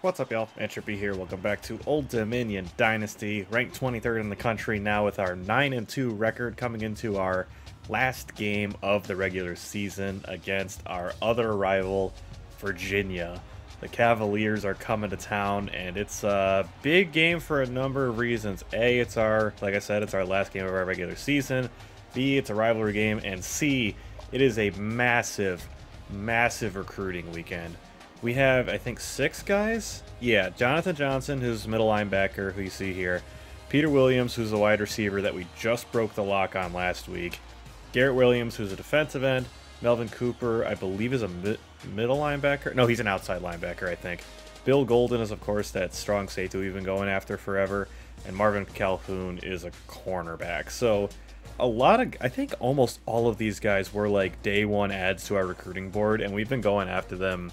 What's up, y'all? Ropy here. Welcome back to Old Dominion Dynasty, ranked 23rd in the country now with our 9-2 record coming into our last game of the regular season against our other rival, Virginia. The Cavaliers are coming to town, and it's a big game for a number of reasons. A, it's like I said, it's our last game of our regular season. B, it's a rivalry game. And C, it is a massive, massive recruiting weekend. We have, I think, 6 guys. Yeah, Jonathan Johnson, who's middle linebacker, who you see here. Peter Williams, who's a wide receiver that we just broke the lock on last week. Garrett Williams, who's a defensive end. Melvin Cooper, I believe, is a middle linebacker. No, he's an outside linebacker, I think. Bill Golden is, of course, that strong safety we've been going after forever. And Marvin Calhoun is a cornerback. So a lot of, I think almost all of these guys were like day one adds to our recruiting board, and we've been going after them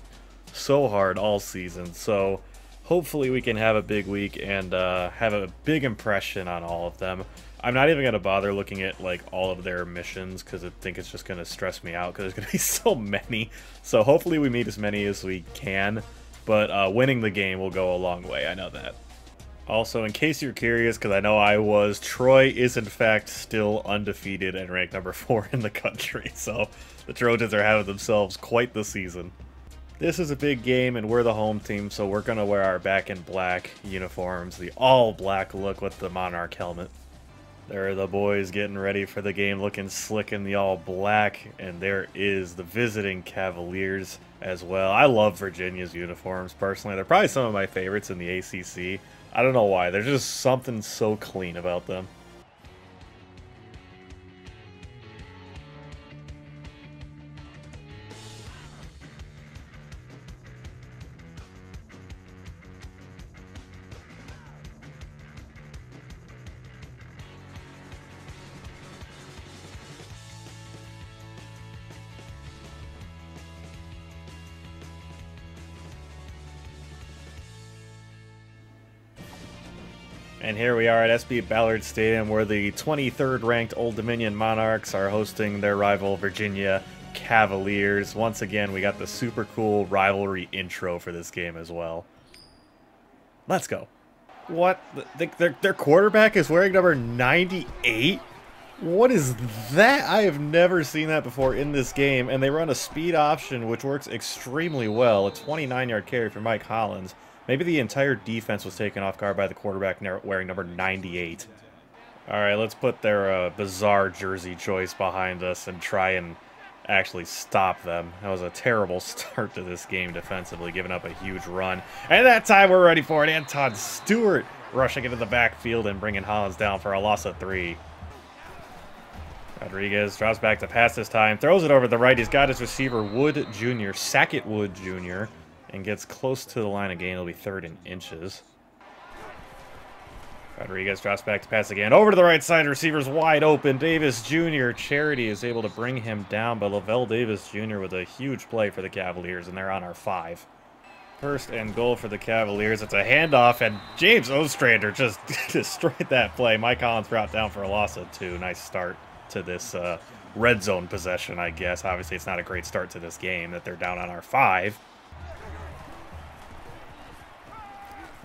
so hard all season. So hopefully we can have a big week and have a big impression on all of them. I'm not even going to bother looking at like all of their missions because I think it's just going to stress me out because there's going to be so many. So hopefully we meet as many as we can, but winning the game will go a long way. I know that. Also, in case you're curious, because I know I was, Troy is in fact still undefeated and ranked number 4 in the country. So the Trojans are having themselves quite the season. This is a big game, and we're the home team, so we're going to wear our back in black uniforms, the all-black look with the Monarch helmet. There are the boys getting ready for the game, looking slick in the all-black, and there is the visiting Cavaliers as well. I love Virginia's uniforms, personally. They're probably some of my favorites in the ACC. I don't know why. There's just something so clean about them. And here we are at SB Ballard Stadium, where the 23rd ranked Old Dominion Monarchs are hosting their rival Virginia Cavaliers. Once again, we got the super cool rivalry intro for this game as well. Let's go. What? Their quarterback is wearing number 98? What is that? I have never seen that before in this game. And they run a speed option, which works extremely well. A 29-yard carry for Mike Hollins. Maybe the entire defense was taken off guard by the quarterback wearing number 98. All right, let's put their bizarre jersey choice behind us and try and actually stop them. That was a terrible start to this game defensively, giving up a huge run. And that time we're ready for it. Anton Stewart rushing into the backfield and bringing Hollins down for a loss of 3. Rodriguez drops back to pass this time, throws it over to the right. He's got his receiver, Wood Jr., Sackett Wood Jr., and gets close to the line of gain. It'll be 3rd and inches. Rodriguez drops back to pass again. Over to the right side. Receiver's wide open. Davis Jr. Charity is able to bring him down, but Lavelle Davis Jr. with a huge play for the Cavaliers, and they're on our 5. 1st and goal for the Cavaliers. It's a handoff, and James Ostrander just destroyed that play. Mike Hollins brought down for a loss of 2. Nice start to this red zone possession, I guess. Obviously, it's not a great start to this game that they're down on our 5.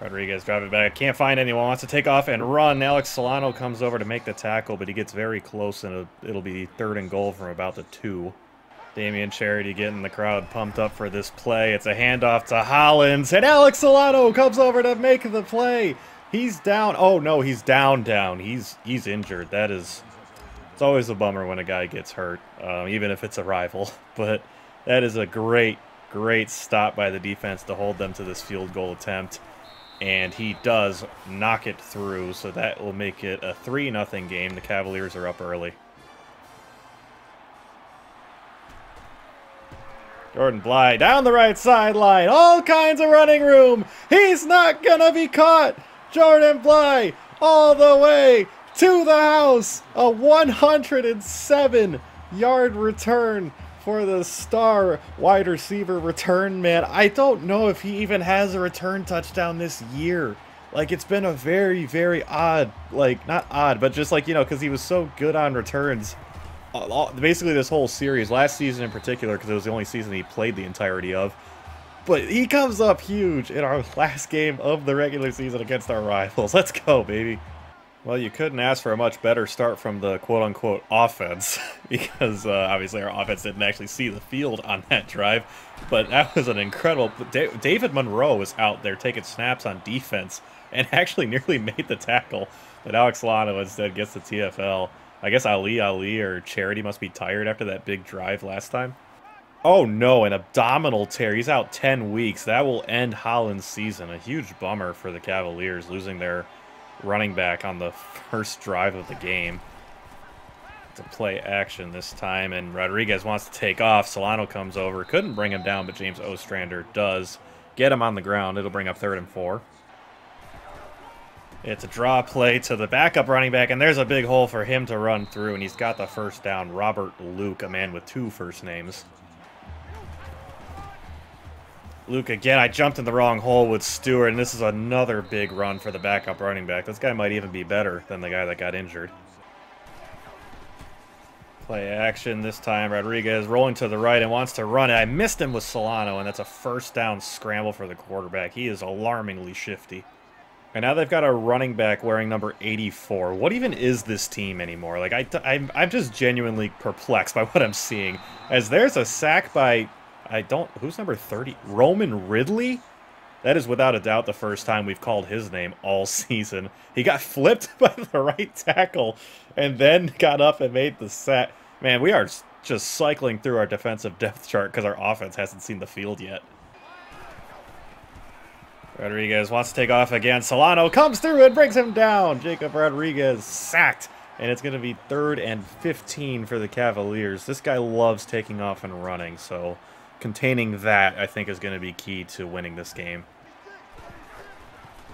Rodriguez driving back, can't find anyone, wants to take off and run. Alex Solano comes over to make the tackle, but he gets very close, and it'll be 3rd and goal from about the 2. Damian Charity getting the crowd pumped up for this play. It's a handoff to Hollins, and Alex Solano comes over to make the play. He's down. Oh, no, he's down. He's injured. It's always a bummer when a guy gets hurt, even if it's a rival. But that is a great, great stop by the defense to hold them to this field goal attempt. And he does knock it through, so that will make it a 3-0 game. The Cavaliers are up early. Jordan Bly down the right sideline. All kinds of running room. He's not going to be caught. Jordan Bly all the way to the house. A 107-yard return for the star wide receiver return man. I don't know if he even has a return touchdown this year. Like, it's been a very, very odd, like, not odd, but just like, you know, because he was so good on returns basically this whole series, last season in particular, because it was the only season he played the entirety of. But he comes up huge in our last game of the regular season against our rivals. Let's go, baby. Well, you couldn't ask for a much better start from the quote-unquote offense, because obviously our offense didn't actually see the field on that drive, but that was an incredible... David Monroe was out there taking snaps on defense and actually nearly made the tackle, but Alex Solano instead gets the TFL. I guess Ali or Charity must be tired after that big drive last time. Oh no, an abdominal tear. He's out 10 weeks. That will end Holland's season. A huge bummer for the Cavaliers, losing their running back on the first drive of the game. To play action this time, and Rodriguez wants to take off. Solano comes over. Couldn't bring him down, but James Ostrander does get him on the ground. It'll bring up 3rd and 4. It's a draw play to the backup running back, and there's a big hole for him to run through, and he's got the first down. Robert Luke, a man with 2 first names. Luke again, I jumped in the wrong hole with Stewart, and this is another big run for the backup running back. This guy might even be better than the guy that got injured. Play action this time. Rodriguez rolling to the right and wants to run it. I missed him with Solano, and that's a first down scramble for the quarterback. He is alarmingly shifty. And now they've got a running back wearing number 84. What even is this team anymore? Like, I'm just genuinely perplexed by what I'm seeing. As there's a sack by... who's number 30? Roman Ridley? That is without a doubt the first time we've called his name all season. He got flipped by the right tackle and then got up and made the sack. Man, we are just cycling through our defensive depth chart because our offense hasn't seen the field yet. Rodriguez wants to take off again. Solano comes through and brings him down. Jacob Rodriguez sacked. And it's going to be 3rd and 15 for the Cavaliers. This guy loves taking off and running, so... containing that, I think, is going to be key to winning this game.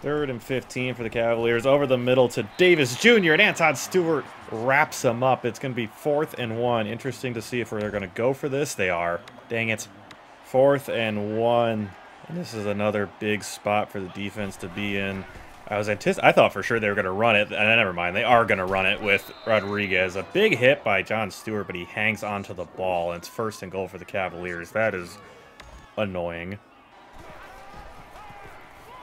3rd and 15 for the Cavaliers. Over the middle to Davis Jr. and Anton Stewart wraps him up. It's going to be 4th and 1. Interesting to see if they're going to go for this. They are. Dang it. 4th and 1. And this is another big spot for the defense to be in. I thought for sure they were going to run it, and never mind. They are going to run it with Rodriguez. A big hit by John Stewart, but he hangs onto the ball, and it's 1st and goal for the Cavaliers. That is annoying.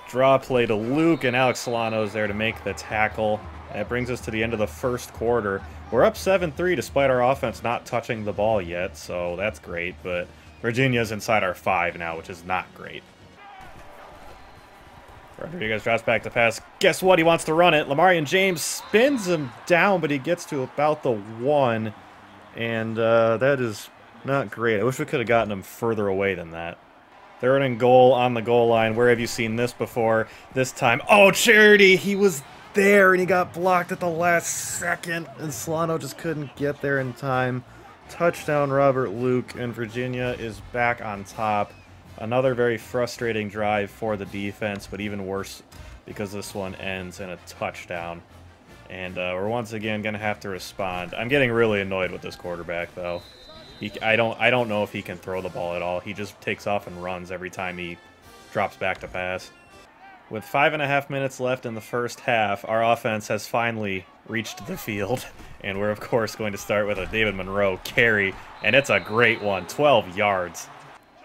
Draw play to Luke, and Alex Solano is there to make the tackle. And it brings us to the end of the first quarter. We're up 7-3 despite our offense not touching the ball yet, so that's great. But Virginia's inside our 5 now, which is not great. Rodriguez drops back to pass. Guess what? He wants to run it. Lamarian James spins him down, but he gets to about the 1. And that is not great. I wish we could have gotten him further away than that. 3rd and goal on the goal line. Where have you seen this before? This time. Oh, Charity! He was there, and he got blocked at the last second. And Solano just couldn't get there in time. Touchdown, Robert Luke, and Virginia is back on top. Another very frustrating drive for the defense, but even worse because this one ends in a touchdown. And we're once again going to have to respond. I'm getting really annoyed with this quarterback, though. I don't know if he can throw the ball at all. He just takes off and runs every time he drops back to pass. With 5.5 minutes left in the first half, our offense has finally reached the field. And we're, of course, going to start with a David Monroe carry. And it's a great one, 12 yards.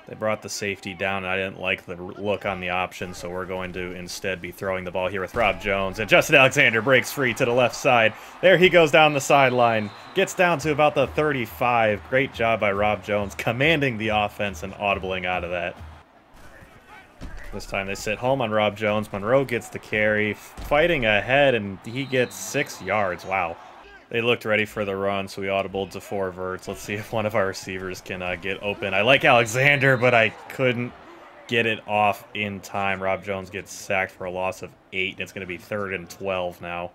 They brought the safety down, and I didn't like the look on the option, so we're going to instead be throwing the ball here with Rob Jones. And Justin Alexander breaks free to the left side. There he goes down the sideline. Gets down to about the 35. Great job by Rob Jones, commanding the offense and audibling out of that. This time they sit home on Rob Jones. Monroe gets the carry, fighting ahead, and he gets 6 yards. Wow. They looked ready for the run, so we audibled to 4 verts. Let's see if one of our receivers can get open. I like Alexander, but I couldn't get it off in time. Rob Jones gets sacked for a loss of 8, and it's going to be 3rd and 12 now.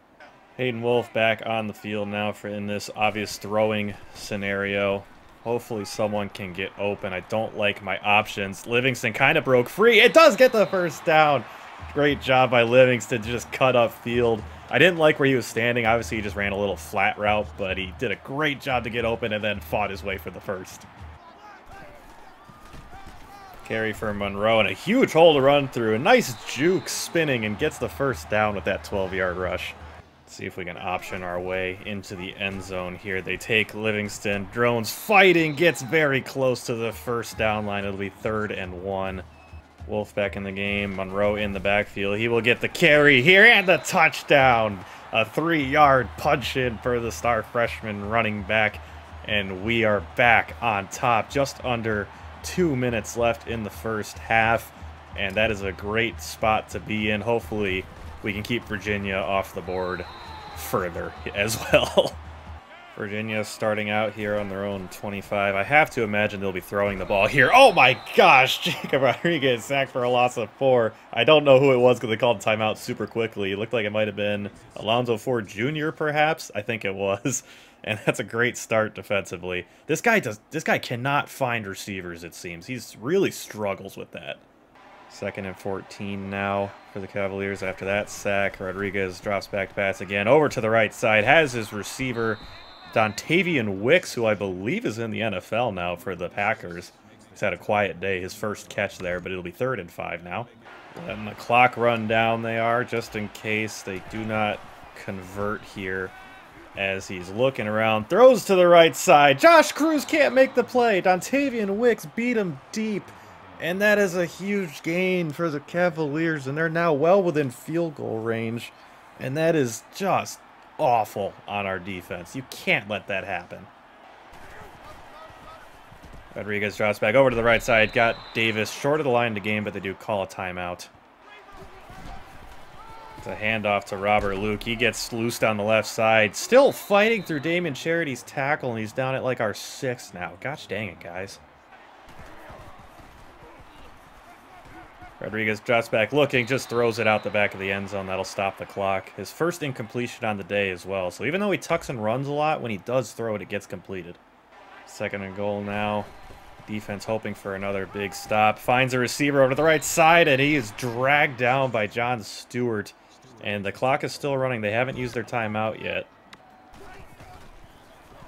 Hayden Wolf back on the field now in this obvious throwing scenario. Hopefully someone can get open. I don't like my options. Livingston kind of broke free. It does get the first down. Great job by Livingston to just cut up field. I didn't like where he was standing. Obviously, he just ran a little flat route, but he did a great job to get open and then fought his way for the first. Carry for Monroe and a huge hole to run through. A nice juke spinning and gets the first down with that 12-yard rush. Let's see if we can option our way into the end zone here. They take Livingston. Drones fighting, gets very close to the first down line. It'll be 3rd and 1. Wolf back in the game. Monroe in the backfield. He will get the carry here and the touchdown. A 3-yard punch in for the star freshman running back. And we are back on top. Just under 2 minutes left in the first half. And that is a great spot to be in. Hopefully we can keep Virginia off the board further as well. Virginia starting out here on their own 25. I have to imagine they'll be throwing the ball here. Oh my gosh! Jacob Rodriguez sacked for a loss of 4. I don't know who it was because they called timeout super quickly. It looked like it might have been Alonzo Ford Jr. perhaps. I think it was. And that's a great start defensively. This guy cannot find receivers, it seems. He really struggles with that. 2nd and 14 now for the Cavaliers after that sack. Rodriguez drops back to pass again. Over to the right side. Has his receiver Dontavian Wicks, who I believe is in the NFL now for the Packers. He's had a quiet day, his first catch there, but it'll be 3rd and 5 now. Letting the clock run down they are, just in case they do not convert here. As he's looking around, throws to the right side. Josh Cruz can't make the play. Dontavian Wicks beat him deep. And that is a huge gain for the Cavaliers, and they're now well within field goal range. And that is just awful on our defense. You can't let that happen. Rodriguez drops back over to the right side. Got Davis short of the line to game, but they do call a timeout. It's a handoff to Robert Luke. He gets loose on the left side. Still fighting through Damian Charity's tackle, and he's down at like our 6th now. Gosh dang it, guys. Rodriguez drops back looking, just throws it out the back of the end zone. That'll stop the clock. His first incompletion on the day as well. So even though he tucks and runs a lot, when he does throw it, it gets completed. 2nd and goal now. Defense hoping for another big stop. Finds a receiver over to the right side, and he is dragged down by John Stewart. And the clock is still running. They haven't used their timeout yet.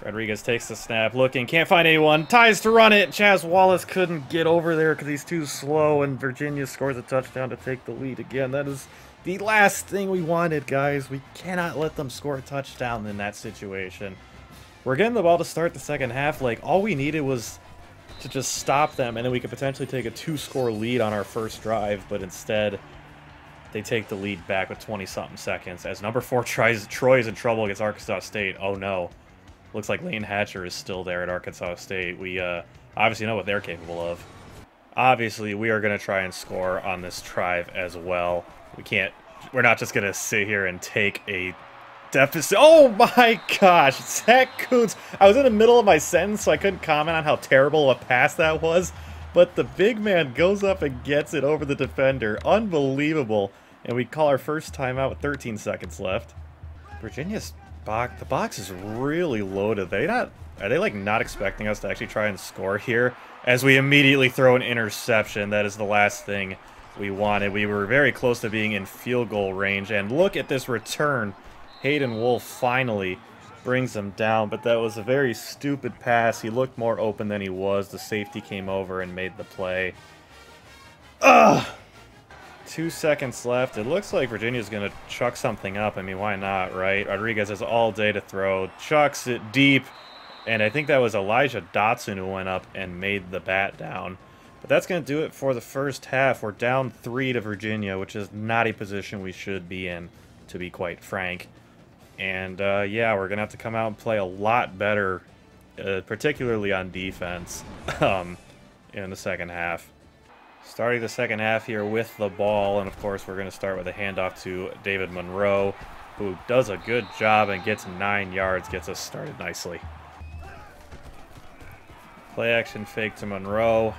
Rodriguez takes the snap, looking, can't find anyone, tries to run it. Chaz Wallace couldn't get over there because he's too slow, and Virginia scores a touchdown to take the lead again. That is the last thing we wanted, guys. We cannot let them score a touchdown in that situation. We're getting the ball to start the second half. Like, all we needed was to just stop them, and then we could potentially take a 2-score lead on our first drive, but instead they take the lead back with 20-something seconds. As number 4 Troy is in trouble against Arkansas State. Oh, no. Looks like Lane Hatcher is still there at Arkansas State. We obviously know what they're capable of. Obviously, we are going to try and score on this drive as well. We're not just going to sit here and take a deficit. Oh my gosh, Zach Kuntz. I was in the middle of my sentence, so I couldn't comment on how terrible a pass that was. But the big man goes up and gets it over the defender. Unbelievable. And we call our first timeout with 13 seconds left. Virginia's the box is really loaded. Are they like not expecting us to actually try and score here? As we immediately throw an interception. That is the last thing we wanted. We were very close to being in field goal range. And look at this return. Hayden Wolf finally brings him down, but that was a very stupid pass. He looked more open than he was. The safety came over and made the play. Ugh! 2 seconds left. It looks like Virginia's going to chuck something up. I mean, why not, right? Rodriguez has all day to throw. Chucks it deep. And I think that was Elijah Dotson who went up and made the bat down. But that's going to do it for the first half. We're down 3 to Virginia, which is not a position we should be in, to be quite frank. And, yeah, we're going to have to come out and play a lot better, particularly on defense, in the second half. Starting the second half here with the ball, and of course we're going to start with a handoff to David Monroe, who does a good job and gets 9 yards, gets us started nicely. Play action fake to Monroe.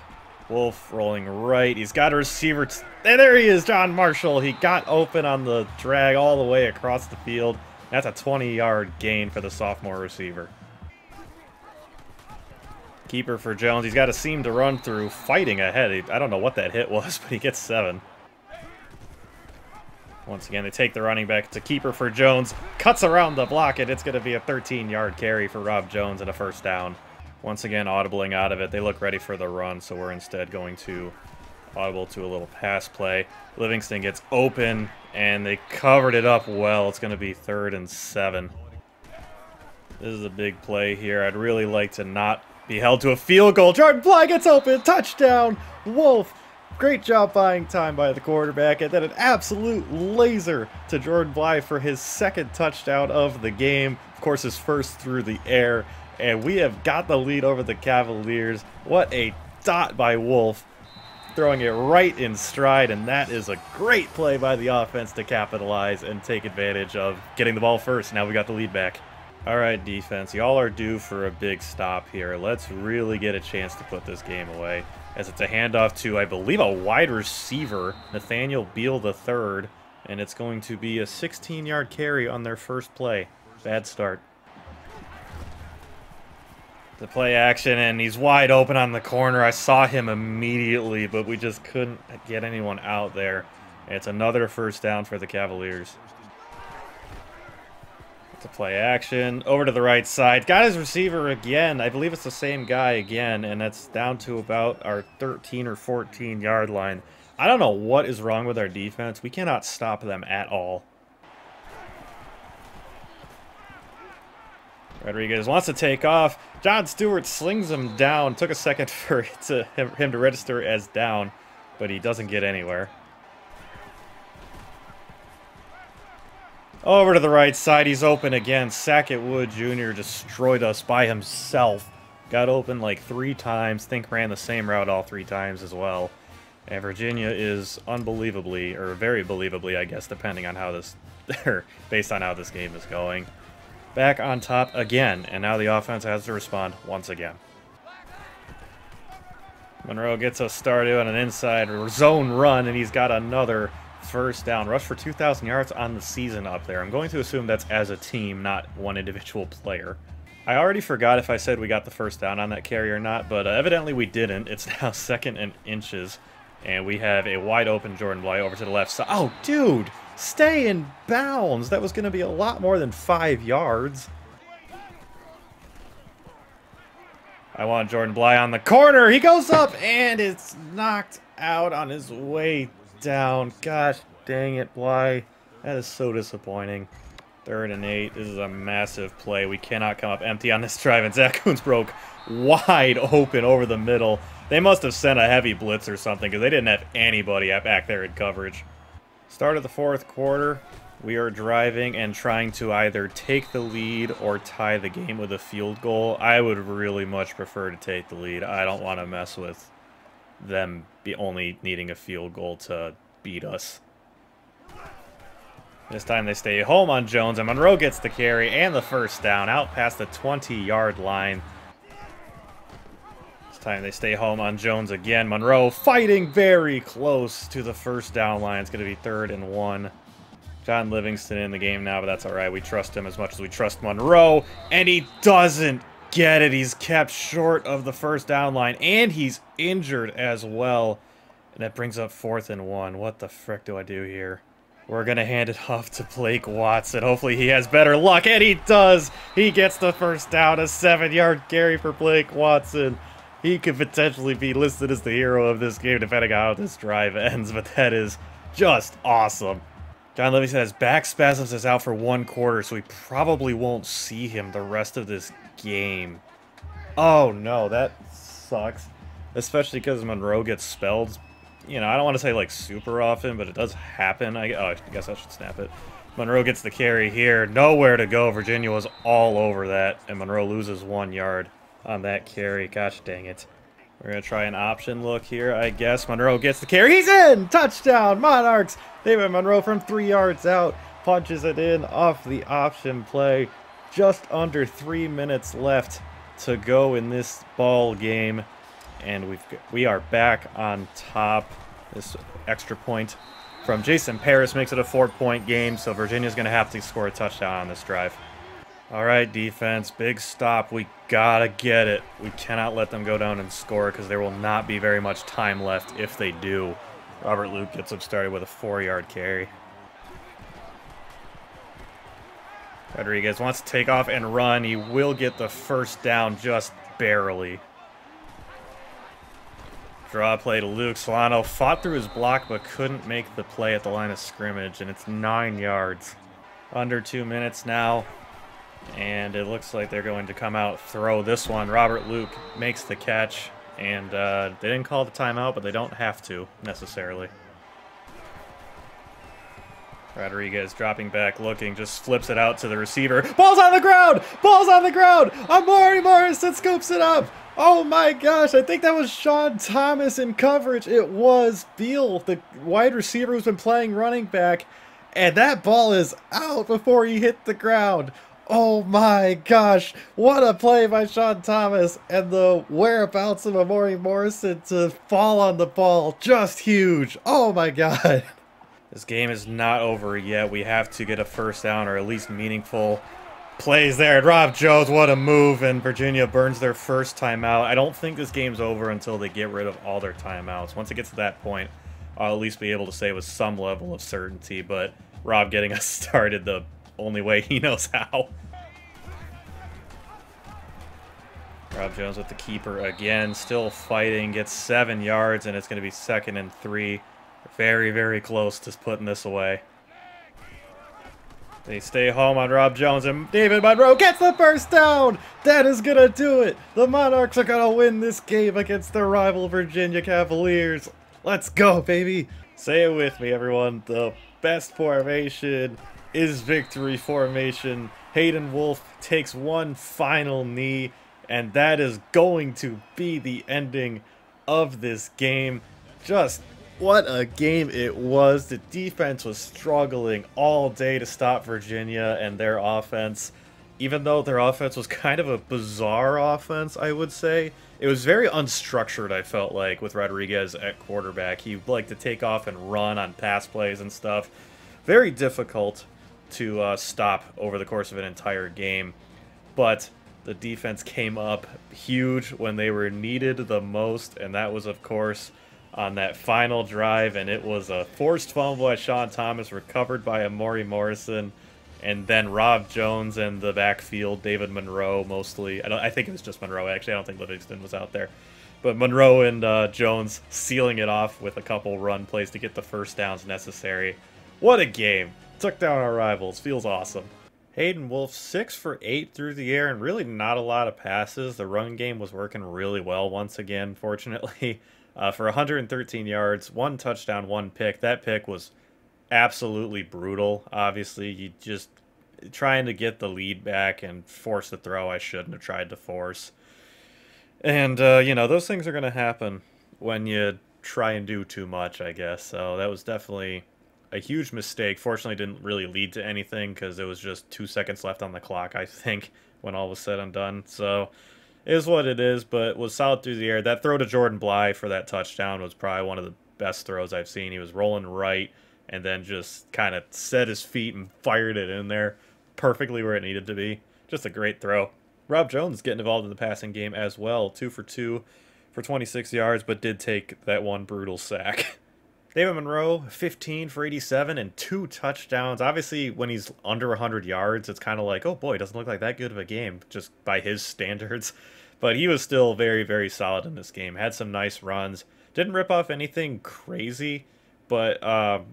Wolf rolling right. He's got a receiver. And there he is, John Marshall. He got open on the drag all the way across the field. That's a 20-yard gain for the sophomore receiver. Keeper for Jones. He's got a seam to run through, fighting ahead. I don't know what that hit was, but he gets 7. Once again, they take the running back to keeper for Jones. Cuts around the block, and it's going to be a 13-yard carry for Rob Jones and a first down. Once again, audibling out of it. They look ready for the run, so we're instead going to audible to a little pass play. Livingston gets open, and they covered it up well. It's going to be 3rd and 7. This is a big play here. I'd really like to not be held to a field goal. Jordan Bly gets open. Touchdown. Wolf Great job buying time by the quarterback, and then an absolute laser to Jordan Bly for his second touchdown of the game. Of course, his first through the air, and we have got the lead over the Cavaliers. What a dot by Wolf, throwing it right in stride, and that is a great play by the offense to capitalize and take advantage of getting the ball first. Now we got the lead back. All right, defense, y'all are due for a big stop here. Let's really get a chance to put this game away, as it's a handoff to, I believe, a wide receiver, Nathaniel Beal III, and it's going to be a 16-yard carry on their first play. Bad start. The play action, and he's wide open on the corner. I saw him immediately, but we just couldn't get anyone out there. And it's another first down for the Cavaliers. The play action, over to the right side. Got his receiver again. I believe it's the same guy again, and that's down to about our 13 or 14-yard line. I don't know what is wrong with our defense. We cannot stop them at all. Rodriguez wants to take off. John Stewart slings him down. Took a second for him to register as down, but he doesn't get anywhere. Over to the right side. He's open again. Sackett Wood Jr. destroyed us by himself. Got open like 3 times. Think ran the same route all 3 times as well. And Virginia is unbelievably, or very believably, I guess, depending on how this, based on how this game is going, back on top again. And now the offense has to respond once again. Monroe gets us started on an inside zone run, and he's got another first down. Rush for 2,000 yards on the season up there. I'm going to assume that's as a team, not one individual player. I already forgot if I said we got the first down on that carry or not, but evidently we didn't. It's now 2nd and inches, and we have a wide open Jordan Bly over to the left side. Oh, dude! Stay in bounds! That was going to be a lot more than 5 yards. I want Jordan Bly on the corner. He goes up, and it's knocked out on his way down. Gosh dang it, Bly. That is so disappointing. 3rd and 8. This is a massive play. We cannot come up empty on this drive, and Zach Kuntz broke wide open over the middle. They must have sent a heavy blitz or something, because they didn't have anybody back there in coverage. Start of the 4th quarter. We are driving and trying to either take the lead or tie the game with a field goal. I would really much prefer to take the lead. I don't want to mess with them only needing a field goal to beat us. This time they stay home on Jones, and Monroe gets the carry and the first down out past the 20-yard line. This time they stay home on Jones again. Monroe fighting very close to the first down line. It's going to be 3rd and 1. John Livingston in the game now, but that's all right. We trust him as much as we trust Monroe, and he doesn't get it. He's kept short of the first down line, and he's injured as well. And that brings up 4th and 1. What the frick do I do here? We're going to hand it off to Blake Watson. Hopefully he has better luck, and he does. He gets the first down, a 7-yard carry for Blake Watson. He could potentially be listed as the hero of this game, depending on how this drive ends, but that is just awesome. John Livingston has back spasms, is out for 1 quarter, so we probably won't see him the rest of this game. Oh no, that sucks. Especially because Monroe gets spelled. You know, I don't want to say like super often, but it does happen. I guess I should snap it. Monroe gets the carry here. Nowhere to go. Virginia was all over that, and Monroe loses 1 yard on that carry. Gosh dang it. We're going to try an option look here, I guess. Monroe gets the carry. He's in! Touchdown, Monarchs! David Monroe from 3 yards out punches it in off the option play. Just under 3 minutes left to go in this ball game. And we are back on top. This extra point from Jason Paris makes it a 4-point game, so Virginia's going to have to score a touchdown on this drive. All right, defense, big stop. We got to get it. We cannot let them go down and score because there will not be very much time left if they do. Robert Luke gets them started with a 4-yard carry. Rodriguez wants to take off and run. He will get the first down just barely. Draw play to Luke. Solano fought through his block but couldn't make the play at the line of scrimmage, and it's 9 yards. Under 2 minutes now, and it looks like they're going to come out, throw this one. Robert Luke makes the catch And they didn't call the timeout, but they don't have to, necessarily. Rodriguez dropping back, looking, just flips it out to the receiver. Ball's on the ground! Ball's on the ground! Amari Morrison scoops it up! Oh my gosh, I think that was Sean Thomas in coverage. It was Beal, the wide receiver who's been playing running back. And that ball is out before he hit the ground. Oh my gosh, what a play by Sean Thomas. And the whereabouts of Amari Morrison to fall on the ball, just huge. Oh my god. This game is not over yet. We have to get a first down or at least meaningful plays there. And Rob Jones, what a move. And Virginia burns their first timeout. I don't think this game's over until they get rid of all their timeouts. Once it gets to that point, I'll at least be able to say with some level of certainty. But Rob getting us started the only way he knows how. Rob Jones with the keeper again. Still fighting. Gets 7 yards, and it's going to be 2nd and 3. Very, very close to putting this away. They stay home on Rob Jones, and David Monroe gets the first down! That is going to do it! The Monarchs are going to win this game against their rival Virginia Cavaliers. Let's go, baby! Say it with me, everyone. The best formation is victory formation. Hayden Wolf takes one final knee, and that is going to be the ending of this game. Just what a game it was. The defense was struggling all day to stop Virginia and their offense. Even though their offense was kind of a bizarre offense, I would say. It was very unstructured, I felt like, with Rodriguez at quarterback. He liked to take off and run on pass plays and stuff. Very difficult to stop over the course of an entire game. But the defense came up huge when they were needed the most, and that was, of course, on that final drive, and it was a forced fumble by Sean Thomas, recovered by Amari Morrison, and then Rob Jones and the backfield, David Monroe mostly. I think it was just Monroe, actually. I don't think Livingston was out there. But Monroe and Jones sealing it off with a couple run plays to get the first downs necessary. What a game. Took down our rivals. Feels awesome. Hayden Wolf, 6 for 8 through the air, and really not a lot of passes. The run game was working really well once again, fortunately. For 113 yards, 1 touchdown, 1 pick. That pick was absolutely brutal. Obviously, you just trying to get the lead back and force the throw I shouldn't have tried to force. And, you know, those things are going to happen when you try and do too much, I guess. So that was definitely a huge mistake. Fortunately, didn't really lead to anything because there was just 2 seconds left on the clock, I think, when all was said and done. So it is what it is, but was solid through the air. That throw to Jordan Bly for that touchdown was probably one of the best throws I've seen. He was rolling right and then just kind of set his feet and fired it in there perfectly where it needed to be. Just a great throw. Rob Jones getting involved in the passing game as well. 2 for 2 for 26 yards, but did take that one brutal sack. David Monroe, 15 for 87 and 2 touchdowns. Obviously, when he's under 100 yards, it's kind of like, oh boy, it doesn't look like that good of a game, just by his standards. But he was still very, very solid in this game. Had some nice runs. Didn't rip off anything crazy, but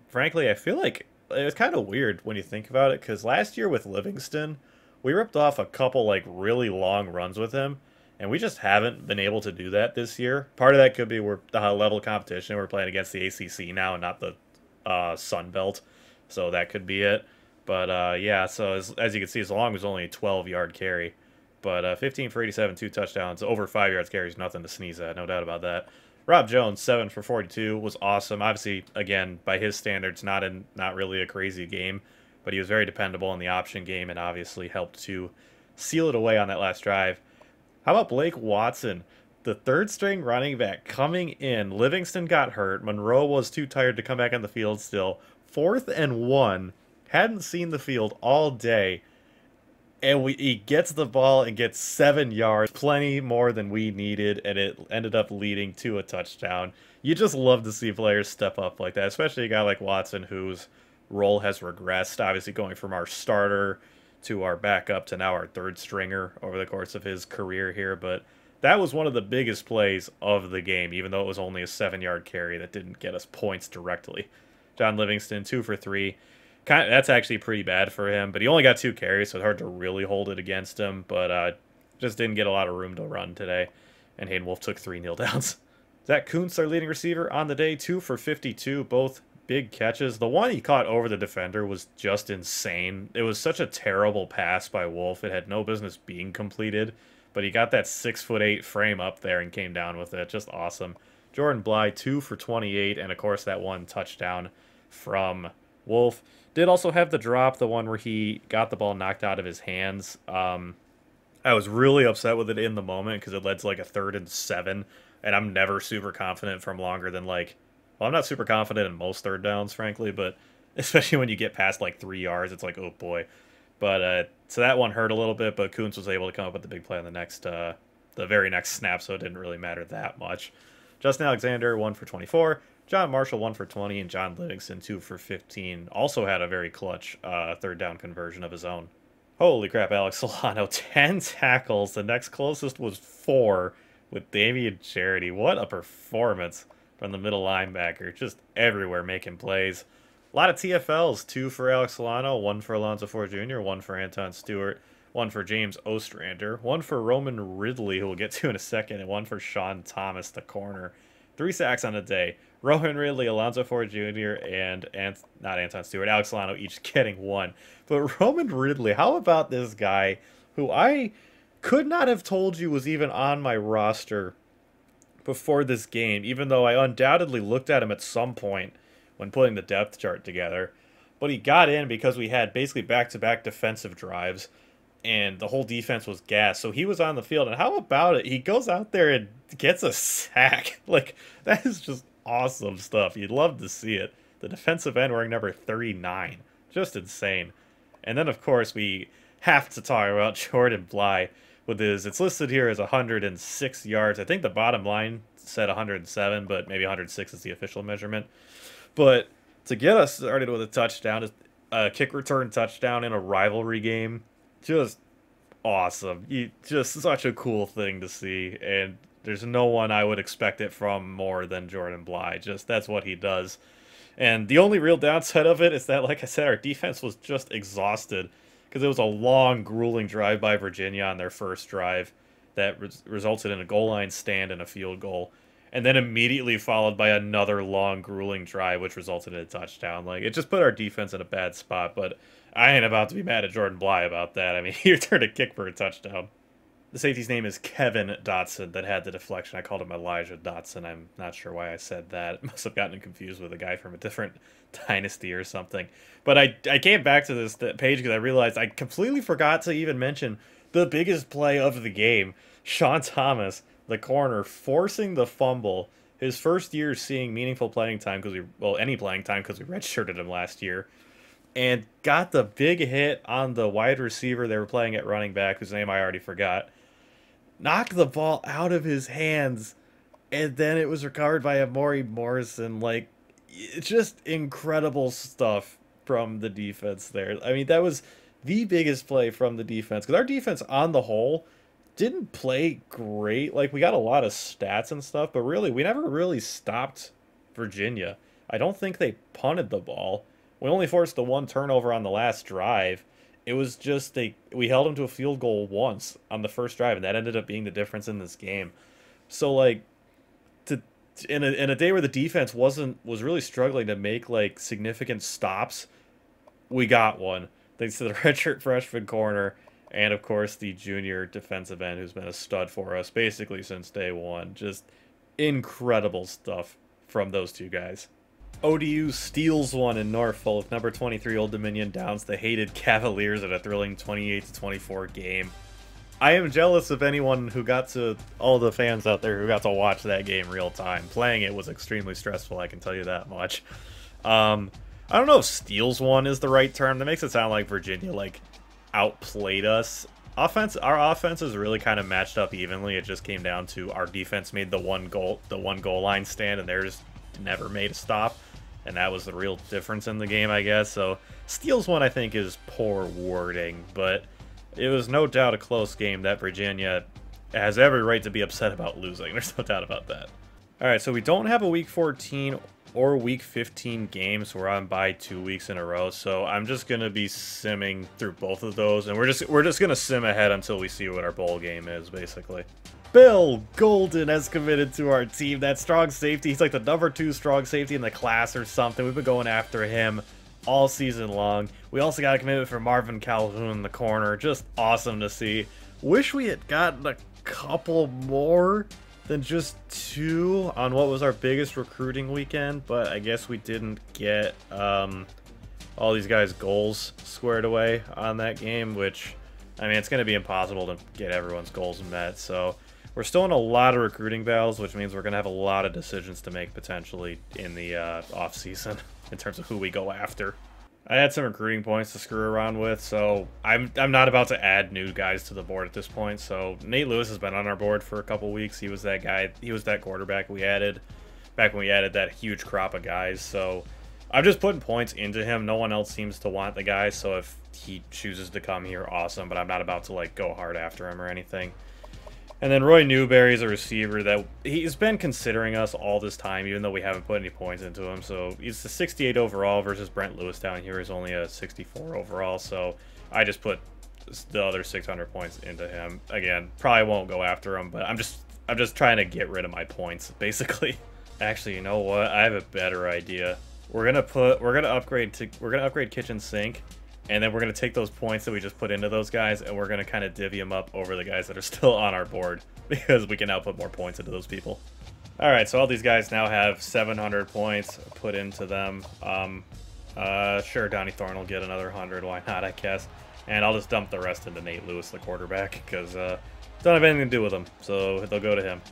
frankly, I feel like it was kind of weird when you think about it, because last year with Livingston, we ripped off a couple like really long runs with him, and we just haven't been able to do that this year. Part of that could be we're the level of competition. We're playing against the ACC now and not the Sun Belt, so that could be it. But yeah, so as you can see, as long as only a 12-yard carry. But 15 for 87, 2 touchdowns, over 5 yards carry is nothing to sneeze at, no doubt about that. Rob Jones, 7 for 42, was awesome. Obviously, again, by his standards, not really a crazy game, but he was very dependable in the option game and obviously helped to seal it away on that last drive. How about Blake Watson, the third-string running back coming in? Livingston got hurt. Monroe was too tired to come back on the field still. 4th and 1, hadn't seen the field all day. And he gets the ball and gets 7 yards, plenty more than we needed, and it ended up leading to a touchdown. You just love to see players step up like that, especially a guy like Watson whose role has regressed, obviously going from our starter to our backup to now our third stringer over the course of his career here. But that was one of the biggest plays of the game, even though it was only a 7-yard carry that didn't get us points directly. John Livingston, 2 for 3. That's actually pretty bad for him, but he only got 2 carries, so it's hard to really hold it against him, but just didn't get a lot of room to run today. and Hayden Wolf took 3 kneel downs. Zach Kuntz, our leading receiver on the day, 2 for 52, both big catches. The one he caught over the defender was just insane. It was such a terrible pass by Wolf. It had no business being completed, but he got that 6'8" frame up there and came down with it. Just awesome. Jordan Bly, 2 for 28, and of course that one touchdown from Wolf. Did also have the drop, the one where he got the ball knocked out of his hands. I was really upset with it in the moment because it led to like a 3rd and 7, and I'm never super confident from longer than like, well, I'm not super confident in most 3rd downs, frankly, but especially when you get past like 3 yards, it's like, oh boy. But so that one hurt a little bit, but Kuntz was able to come up with the big play on the very next snap, so it didn't really matter that much. Justin Alexander, 1 for 24. John Marshall, 1 for 20, and John Livingston, 2 for 15. Also had a very clutch 3rd down conversion of his own. Holy crap, Alex Solano, 10 tackles. The next closest was 4 with Damian Charity. What a performance from the middle linebacker. Just everywhere making plays. A lot of TFLs, 2 for Alex Solano, 1 for Alonzo Ford Jr., 1 for Anton Stewart, 1 for James Ostrander, 1 for Roman Ridley, who we'll get to in a second, and 1 for Sean Thomas, the corner. 3 sacks on the day. Roman Ridley, Alonzo Ford Jr., and not Anton Stewart, Alex Solano each getting 1. But Roman Ridley, how about this guy who I could not have told you was even on my roster before this game, even though I undoubtedly looked at him at some point when putting the depth chart together. But he got in because we had basically back-to-back defensive drives, and the whole defense was gassed. So he was on the field, and how about it? He goes out there and gets a sack. Like, that is just awesome stuff. You'd love to see it. The defensive end wearing number 39. Just insane. And then, of course, we have to talk about Jordan Bly with his, it's listed here as 106 yards. I think the bottom line said 107, but maybe 106 is the official measurement. But to get us started with a touchdown, a kick return touchdown in a rivalry game, just awesome. Just such a cool thing to see, and there's no one I would expect it from more than Jordan Bly. Just that's what he does. And the only real downside of it is that, like I said, our defense was just exhausted because it was a long, grueling drive by Virginia on their first drive that resulted in a goal line stand and a field goal. And then immediately followed by another long, grueling drive, which resulted in a touchdown. Like, it just put our defense in a bad spot, but I ain't about to be mad at Jordan Bly about that. I mean, he returned a kick for a touchdown. The safety's name is Kevin Dotson that had the deflection. I called him Elijah Dotson. I'm not sure why I said that. Must have gotten confused with a guy from a different dynasty or something. But I came back to this page because I realized I completely forgot to even mention the biggest play of the game. Sean Thomas, the corner, forcing the fumble. His first year seeing meaningful playing time because any playing time because we redshirted him last year. And got the big hit on the wide receiver they were playing at running back, whose name I already forgot. Knocked the ball out of his hands, and then it was recovered by Amori Morrison. Like, it's just incredible stuff from the defense there. I mean, that was the biggest play from the defense, because our defense on the whole didn't play great. Like, we got a lot of stats and stuff, but really, we never really stopped Virginia. I don't think they punted the ball. We only forced the one turnover on the last drive. It was just we held them to a field goal once on the first drive, and that ended up being the difference in this game. So, like, in a day where the defense was really struggling to make like significant stops, we got one thanks to the redshirt freshman corner and of course the junior defensive end who's been a stud for us basically since day one. Just incredible stuff from those two guys. ODU steals one in Norfolk. Number 23 Old Dominion downs the hated Cavaliers at a thrilling 28-24 game. I am jealous of anyone who got to, all the fans out there who got to watch that game real time. Playing it was extremely stressful, I can tell you that much. I don't know if steals one is the right term. That makes it sound like Virginia like outplayed us. Our offenses really kind of matched up evenly. It just came down to our defense made the one goal line stand, and theirs never made a stop. And that was the real difference in the game, I guess. So, steals one, I think, is poor wording. But it was no doubt a close game that Virginia has every right to be upset about losing. There's no doubt about that. Alright, so we don't have a Week 14 or Week 15 games. We're on bye 2 weeks in a row. So, I'm just going to be simming through both of those. And we're just going to sim ahead until we see what our bowl game is, basically. Bill Golden has committed to our team. That strong safety, he's like the #2 strong safety in the class or something. We've been going after him all season long. We also got a commitment for Marvin Calhoun in the corner. Just awesome to see. Wish we had gotten a couple more than just 2 on what was our biggest recruiting weekend, but I guess we didn't get all these guys' goals squared away on that game, which, I mean, it's going to be impossible to get everyone's goals met, so we're still in a lot of recruiting battles, which means we're going to have a lot of decisions to make potentially in the off-season in terms of who we go after. I had some recruiting points to screw around with, so I'm not about to add new guys to the board at this point. So Nate Lewis has been on our board for a couple weeks. He was that guy. He was that quarterback we added back when we added that huge crop of guys. So I'm just putting points into him. No one else seems to want the guy, so if he chooses to come here, awesome. But I'm not about to like go hard after him or anything. And then Roy Newberry is a receiver that he's been considering us all this time, even though we haven't put any points into him. So he's a 68 overall versus Brent Lewis down here is only a 64 overall. So I just put the other 600 points into him. Again, probably won't go after him, but I'm just trying to get rid of my points, basically. Actually, you know what? I have a better idea. We're gonna upgrade kitchen sink. And then we're going to take those points that we just put into those guys, and we're going to kind of divvy them up over the guys that are still on our board, because we can now put more points into those people. Alright, so all these guys now have 700 points put into them. Sure, Donnie Thorne will get another 100, why not, I guess. And I'll just dump the rest into Nate Lewis, the quarterback, because don't have anything to do with him, so they'll go to him.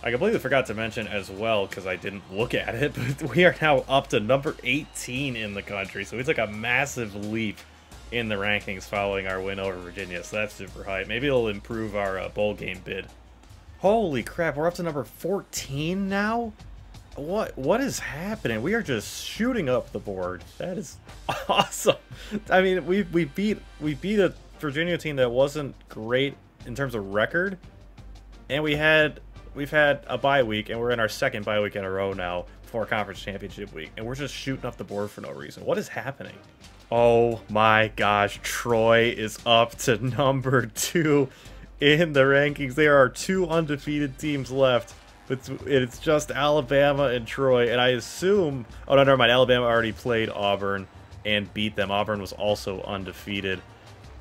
I completely forgot to mention as well, because I didn't look at it, but we are now up to number 18 in the country, so we took a massive leap in the rankings following our win over Virginia, so that's super hype. Maybe it'll improve our bowl game bid. Holy crap, we're up to number 14 now? What is happening? We are just shooting up the board. That is awesome. I mean, we beat a Virginia team that wasn't great in terms of record, and we've had a bye week, and we're in our second bye week in a row now before conference championship week, and we're just shooting up the board for no reason. What is happening? Oh my gosh, Troy is up to number 2 in the rankings. There are 2 undefeated teams left. It's just Alabama and Troy, and I assume... Oh, no, never mind. Alabama already played Auburn and beat them. Auburn was also undefeated.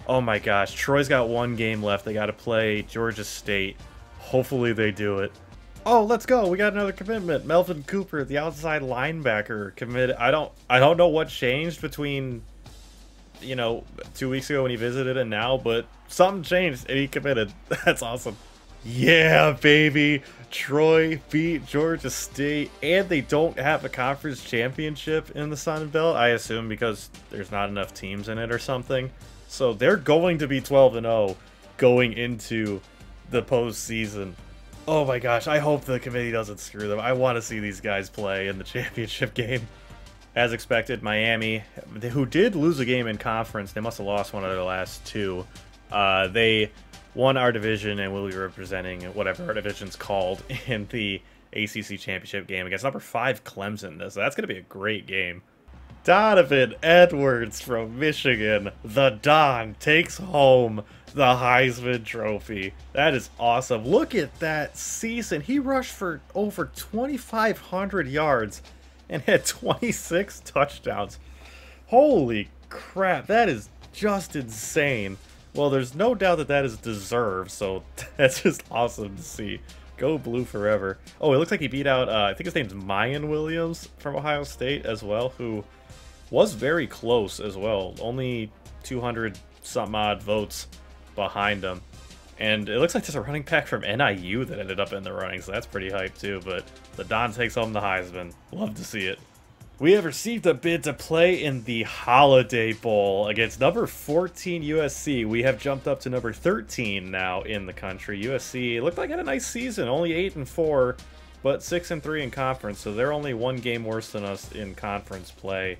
Oh my gosh, Troy's got 1 game left. They got to play Georgia State. Hopefully they do it. Oh, let's go. We got another commitment. Melvin Cooper, the outside linebacker, committed. I don't know what changed between, you know, 2 weeks ago when he visited and now, but something changed and he committed. That's awesome. Yeah, baby. Troy beat Georgia State, and they don't have a conference championship in the Sun Belt, I assume, because there's not enough teams in it or something. So they're going to be 12-0 going into the postseason. Oh my gosh, I hope the committee doesn't screw them. I want to see these guys play in the championship game. As expected, Miami, who did lose a game in conference, they must have lost one of their last 2. They won our division and will be representing whatever our division's called in the ACC championship game against number 5 Clemson. So that's going to be a great game. Donovan Edwards from Michigan, the Don, takes home the Heisman Trophy. That is awesome. Look at that season. He rushed for over 2,500 yards and had 26 touchdowns. Holy crap, that is just insane. Well, there's no doubt that that is deserved, so that's just awesome to see. Go Blue forever. Oh, it looks like he beat out, I think his name's Mayan Williams from Ohio State as well, who was very close as well. Only 200-some-odd votes behind him. And it looks like there's a running back from NIU that ended up in the running, so that's pretty hype too. But the Don takes home the Heisman. Love to see it. We have received a bid to play in the Holiday Bowl against number 14 USC. We have jumped up to number 13 now in the country. USC looked like it had a nice season, only 8-4, but 6-3 in conference, so they're only 1 game worse than us in conference play.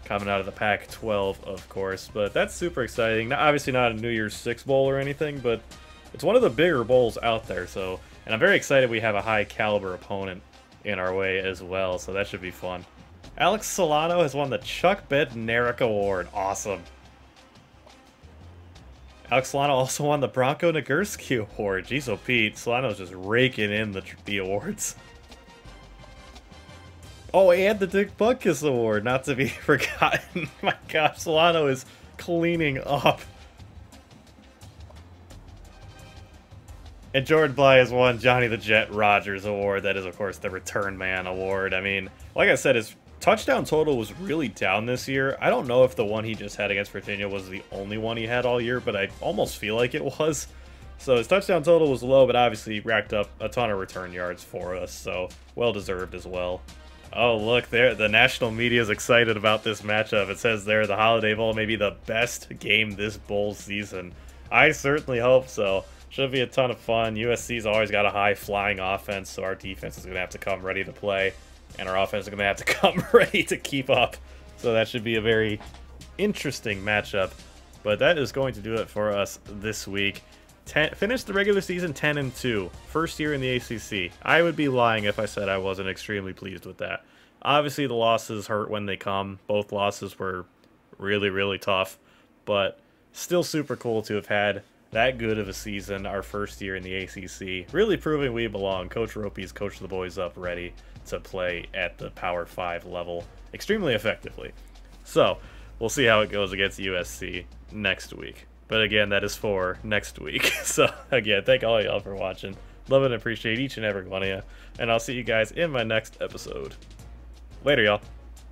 Coming out of the Pac-12, of course, but that's super exciting. Now, obviously not a New Year's Six bowl or anything, but it's one of the bigger bowls out there. So, and I'm very excited we have a high-caliber opponent in our way as well, so that should be fun. Alex Solano has won the Chuck Bednarik Award. Awesome. Alex Solano also won the Bronco Nagurski Award. Jeez, oh Pete, Solano's just raking in the awards. Oh, and the Dick Butkus Award, not to be forgotten. My gosh, Solano is cleaning up. And Jordan Bly has won Johnny the Jet Rogers Award. That is, of course, the Return Man Award. I mean, like I said, his touchdown total was really down this year. I don't know if the one he just had against Virginia was the only one he had all year, but I almost feel like it was. So his touchdown total was low, but obviously racked up a ton of return yards for us, so well-deserved as well. Oh, look, there, the national media is excited about this matchup. It says there the Holiday Bowl may be the best game this bowl season. I certainly hope so. Should be a ton of fun. USC's always got a high-flying offense, so our defense is going to have to come ready to play, and our offense is going to have to come ready to keep up. So that should be a very interesting matchup. But that is going to do it for us this week. Finished the regular season 10-2, first year in the ACC. I would be lying if I said I wasn't extremely pleased with that. Obviously, the losses hurt when they come. Both losses were really, really tough, but still super cool to have had that good of a season, our first year in the ACC. Really proving we belong. Coach Ropy's coached the boys up ready to play at the Power 5 level extremely effectively. So, we'll see how it goes against USC next week. But again, that is for next week. So, again, thank all y'all for watching. Love and appreciate each and every one of you. And I'll see you guys in my next episode. Later, y'all.